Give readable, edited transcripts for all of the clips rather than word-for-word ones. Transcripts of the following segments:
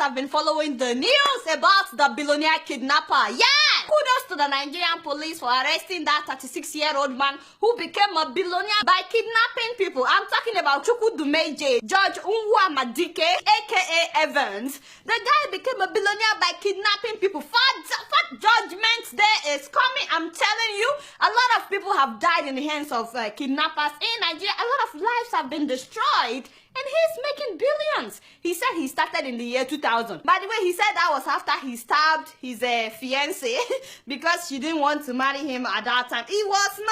have been following the news about the billionaire kidnapper. Yeah! Kudos to the Nigerian police for arresting that 36-year-old man who became a billionaire by kidnapping people. I'm talking about Chukwudumeje George Onwuamadike, aka Evans. The guy became a billionaire by kidnapping people. Fat judgment day is coming. I'm telling you, a lot of people have died in the hands of kidnappers in Nigeria. A lot of lives have been destroyed. And he's making billions. He said he started in the year 2000. By the way, he said that was after he stabbed his fiancée because she didn't want to marry him at that time. He was 19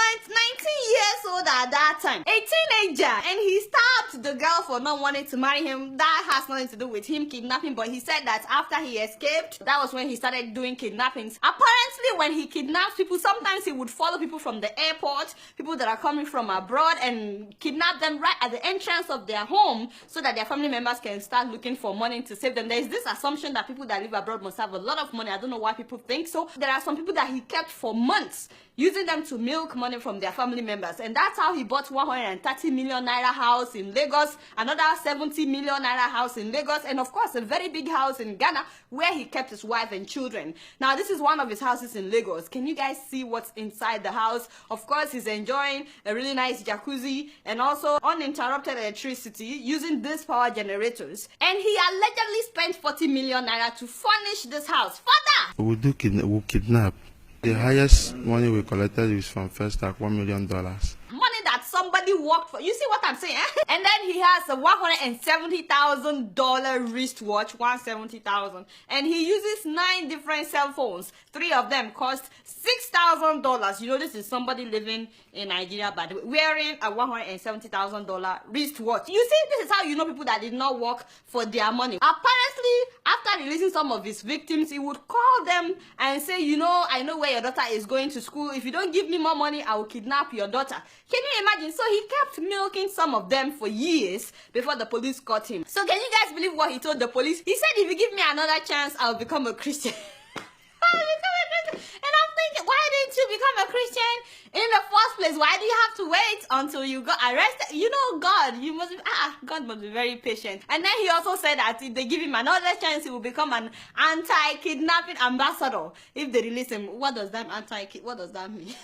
years old at that time. A teenager. And he stabbed the girl for not wanting to marry him. That has nothing to do with him kidnapping. But he said that after he escaped, that was when he started doing kidnappings. Apparently, when he kidnaps people, sometimes he would follow people from the airport, people that are coming from abroad, and kidnap them right at the entrance of their home, so that their family members can start looking for money to save them. There is this assumption that people that live abroad must have a lot of money. I don't know why people think so. There are some people that he kept for months, using them to milk money from their family members. And that's how he bought 130 million naira house in Lagos, another 70 million naira house in Lagos, and of course a very big house in Ghana where he kept his wife and children. Now this is one of his houses in Lagos. Can you guys see what's inside the house? Of course, he's enjoying a really nice jacuzzi and also uninterrupted electricity using these power generators. And he allegedly spent 40 million naira to furnish this house. Father! We'll kidnap. The highest money we collected is from First Act, $1 million. Money that somebody worked for. You see what I'm saying? And then he has a $170,000 wristwatch, $170,000, and he uses 9 different cell phones. 3 of them cost $6,000. You know, this is somebody living in Nigeria, by the way, wearing a $170,000 wristwatch. You see, this is how you know people that did not work for their money. Apparently, after releasing some of his victims, he would call them and say, you know, I know where your daughter is going to school. If you don't give me more money, I will kidnap your daughter. Can you imagine? So he kept milking some of them for years before the police caught him. So can you guys believe what he told the police? He said, if you give me another chance, I'll become a Christian. I'll become a Christian. And I'm thinking, why didn't you become a Christian in the first place? Why do you have to wait until you got arrested? You know, God, you must be, God must be very patient. And then he also said that if they give him another chance, he will become an anti-kidnapping ambassador. If they release him, what does that mean? What does that mean?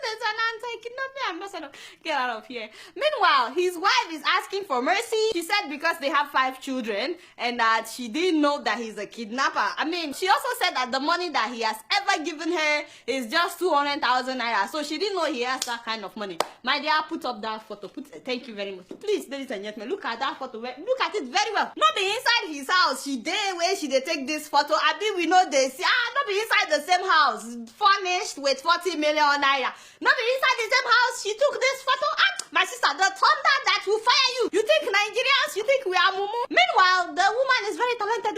There's an anti-kidnapping ambassador. Get out of here. Meanwhile, his wife is asking for mercy. She said because they have 5 children and that she didn't know that he's a kidnapper. I mean, she also said that the money that he has ever given her is just 200,000 naira. So she didn't know he has that kind of money. My dear, put up that photo. Thank you very much. Please, ladies and gentlemen, look at that photo. Look at it very well. Not be inside his house. She did where she did take this photo. I think we know this. Not be inside the same house. Furnished with 40 million naira. Not be inside the same house. She took this photo. My sister, the thunder that will fire you. You think Nigerians? You think we are mumu? Meanwhile, the woman is very talented.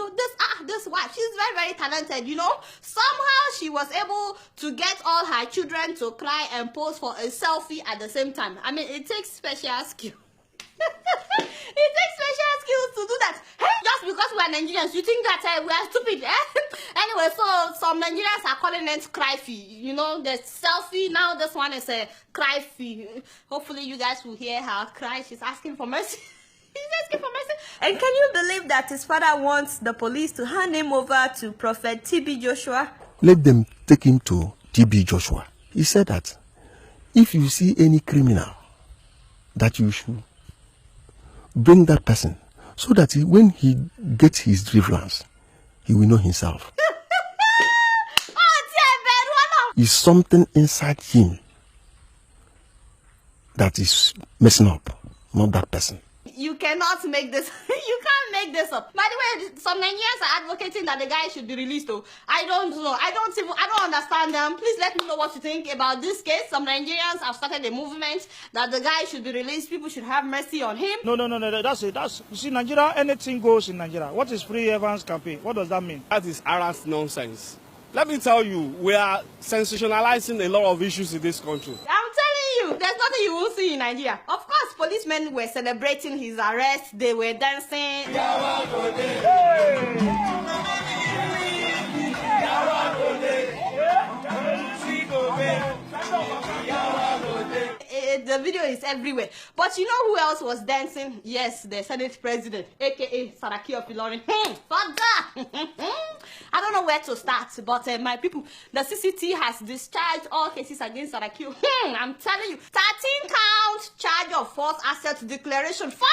This wife, she's very, very talented. You know, somehow she was able to get all her children to cry and pose for a selfie at the same time. I mean, it takes special skill. It takes special skills to do that. Hey, just because we are Nigerians, you think that we are stupid? Anyway, so some Nigerians are calling it cry fee. You know, the selfie. Now this one is a cry fee. Hopefully you guys will hear her cry. She's asking for mercy. He's asking for mercy. And can you believe that his father wants the police to hand him over to Prophet TB Joshua? Let them take him to TB Joshua. He said that if you see any criminal, that you should bring that person so that when he gets his deliverance, he will know himself. Is something inside him that is messing up, not that person. You cannot make this. You can't make this up. By the way, some Nigerians are advocating that the guy should be released. Though I don't know. I don't understand them. Please let me know what you think about this case. Some Nigerians have started a movement that the guy should be released. People should have mercy on him. No. That's it. You see, Nigeria, anything goes in Nigeria. What is Free Evans campaign? What does that mean? That is harassed nonsense. Let me tell you, we are sensationalizing a lot of issues in this country. I'm telling you, there's nothing you will see in Nigeria. Of course, policemen were celebrating his arrest. They were dancing. The video is everywhere. But you know who else was dancing? Yes, the Senate President, aka Saraki of Ilorin. Father! I don't know where to start, but my people, the CCT has discharged all cases against Saraki. I'm telling you, 13 count charge of false asset declaration. Father,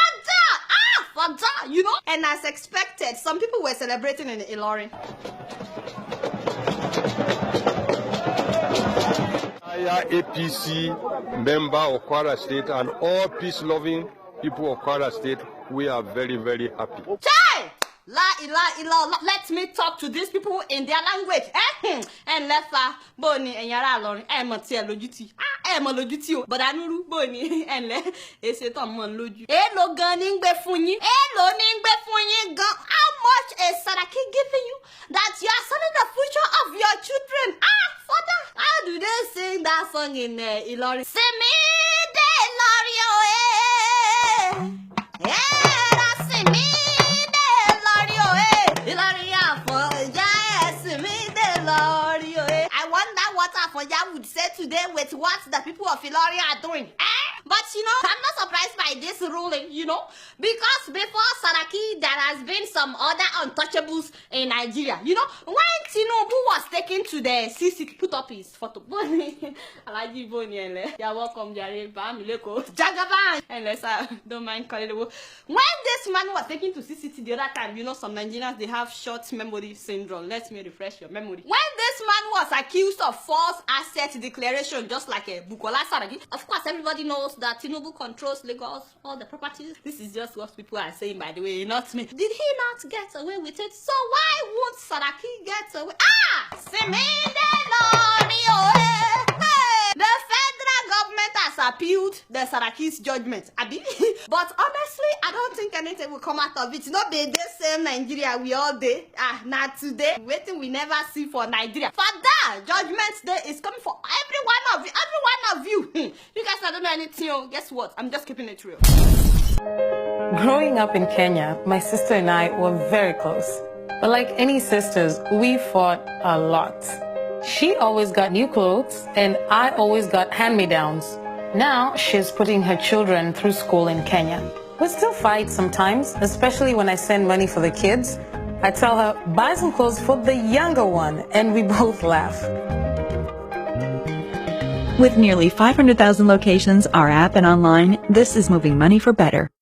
you know. And as expected, some people were celebrating in Ilorin. APC member of Kwara State and all peace-loving people of Kwara State, we are very, very happy. Chai! La ilaha illallah. Let me talk to these people in their language. And lefa boni and yara lori. Motia lojuti. Mo lojuti o. But anuru boni and le. Ese to mon loju. Elo gunning be funyi. Elo ning be funyi gun. How much is Saraki giving you that you are selling the future of your children? Father, how do they sing that song in Ilorin? Simi de Ilorin, yeah, simi de Ilorin, Ilorin for yeah, simi de Ilorin. I wonder what Afoya would say today with what the people of Ilorin are doing. But you know, I'm not surprised by this ruling, you know, because before Saraki, there has been some other untouchables in Nigeria. You know, when Tinubu was taken to the CC, put up his photo. Alaji Boni, you're welcome, Jare, Bamileko, Jagaban, and let's don't mind calling it. When this man was taken to CCT the other time, you know, some Nigerians, they have short memory syndrome. Let me refresh your memory. When this man was accused of false asset declaration, just like a Bukola Saraki, of course, everybody knows that Tinubu controls Lagos, all the properties. This is just what people are saying, by the way, not me. Did he not get away with it? So why won't Saraki get away? The federal government has appealed the Saraki's judgment, Abi. But honestly, I don't think anything will come out of it. Not the same Nigeria we all day. Not today. Waiting we never see for Nigeria. Father, judgment day is coming for every one of you. Every one of you. You guys don't know anything. Guess what? I'm just keeping it real. Growing up in Kenya, my sister and I were very close. But like any sisters, we fought a lot. She always got new clothes, and I always got hand-me-downs. Now she's putting her children through school in Kenya. We still fight sometimes, especially when I send money for the kids. I tell her, buy some clothes for the younger one, and we both laugh. With nearly 500,000 locations, our app and online, this is moving money for better.